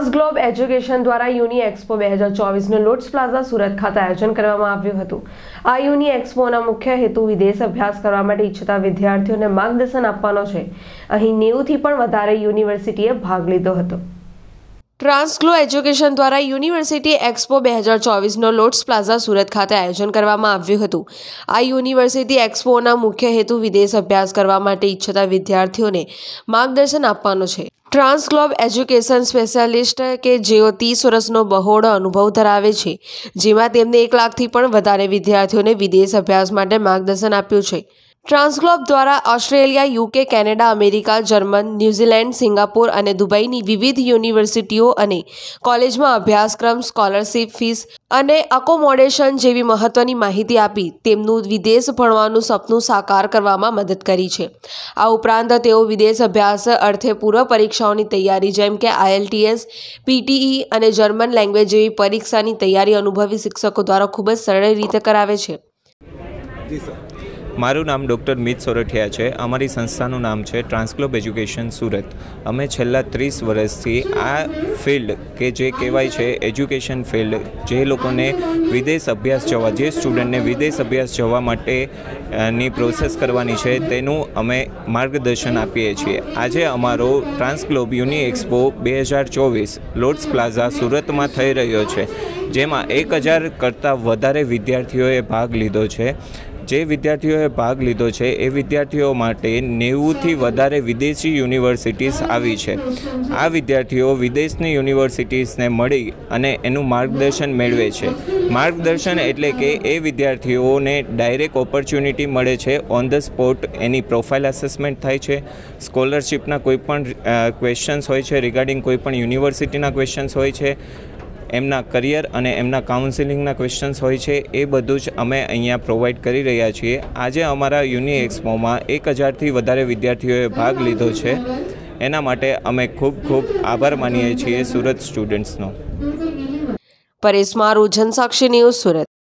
ટ્રાન્સગ્લોબ education દ્વારા યુની expo 2024નું lotus Plaza Surat ખાતે આયોજન કરવામાં આવ્યું હતું। આ યુની એક્સપોનો મુખ્ય હેતુ વિદેશ અભ્યાસ કરવા માટે ઈચ્છતા વિદ્યાર્થીઓને માર્ગદર્શન આપવાનો છે। અહીં 90થી પણ વધારે યુનિવર્સિટીએ ભાગ લીધો હતો। ટ્રાન્સગ્લો એજ્યુકેશન દ્વારા યુનિવર્સિટી એક્સપો 2024નો લોટસ પ્લાઝા સુરત ખાતે આયોજન કરવામાં આવ્યું હતું। આ યુનિવર્સિટી એક્સપોના મુખ્ય હેતુ વિદેશ અભ્યાસ કરવા માટે ઈચ્છતા વિદ્યાર્થીઓને માર્ગદર્શન આપવાનો છે। ટ્રાન્સગ્લોબ એજ્યુકેશન સ્પેશિયાલિસ્ટ કે જેઓ 30 વર્ષનો બહોળો અનુભવ ધરાવે છે, જેમાં તેમને 1 લાખથી પણ વધારે વિદ્યાર્થીઓને વિદેશ અભ્યાસ માટે માર્ગદર્શન આપ્યું છે। ટ્રાન્સગ્લોબ દ્વારા Australia, UK, Canada, America, German, New Zealand, Singapore અને દુબઈની વિવિધ યુનિવર્સિટીઓ અને કોલેજમાં અભ્યાસક્રમ, સ્કોલરશિપ, ફીસ અને અકોમોડેશન જેવી મહત્વની માહિતી આપી તેમનું વિદેશ ભણવાનું સપનું સાકાર કરવામાં મદદ કરી છે। આ ઉપરાંત તેઓ વિદેશ અભ્યાસ અર્થે પૂર્વ પરીક્ષાઓની તૈયારી જેમ કે IELTS, PTE અને જર્મન લેંગ્વેજ જેવી પરીક્ષાની તૈયારી અનુભવી શિક્ષકો દ્વારા ખૂબ જ સરળ રીતે કરાવે છે। મારું નામ ડૉક્ટર મિત સોરઠિયા છે। અમારી સંસ્થાનું નામ છે ટ્રાન્સગ્લોબ એજ્યુકેશન સુરત। અમે છેલ્લા 30 વર્ષથી આ ફિલ્ડ કે જે કહેવાય છે એજ્યુકેશન ફિલ્ડ, જે લોકોને વિદેશ અભ્યાસ જવા, જે સ્ટુડન્ટને વિદેશ અભ્યાસ જવા માટેની પ્રોસેસ કરવાની છે તેનું અમે માર્ગદર્શન આપીએ છીએ। આજે અમારો ટ્રાન્સગ્લોબ યુની એક્સપો 2024 લોટસ પ્લાઝા સુરતમાં થઈ રહ્યો છે, જેમાં 1000 કરતાં વધારે વિદ્યાર્થીઓએ ભાગ લીધો છે। જે વિદ્યાર્થીઓએ ભાગ લીધો છે એ વિદ્યાર્થીઓ માટે 90થી વધારે વિદેશી યુનિવર્સિટીઝ આવી છે। આ વિદ્યાર્થીઓ વિદેશની યુનિવર્સિટીઝને મળી અને એનું માર્ગદર્શન મેળવે છે। માર્ગદર્શન એટલે કે એ વિદ્યાર્થીઓને ડાયરેક્ટ ઓપોર્ચ્યુનિટી મળે છે, on the spot any profile assessment થાય છે, સ્કોલરશિપના કોઈ પણ ક્વેશ્ચન્સ હોય છે, રિગાર્ડિંગ કોઈ પણ યુનિવર્સિટીના ક્વેશ્ચન્સ હોય છે, એમના કરિયર અને એમના કાઉન્સિલિંગના ક્વેશ્ચન્સ હોય છે, એ બધું જ અમે અહીંયા પ્રોવાઈડ કરી રહ્યા છીએ। આજે અમારા યુની એક્સપોમાં 1000થી વધારે વિદ્યાર્થીઓએ ભાગ લીધો છે, એના માટે અમે ખૂબ ખૂબ આભાર માનીએ છીએ સુરત સ્ટુડન્ટ્સનો। પરેશ મારું, જનસાક્ષી ન્યૂઝ, સુરત।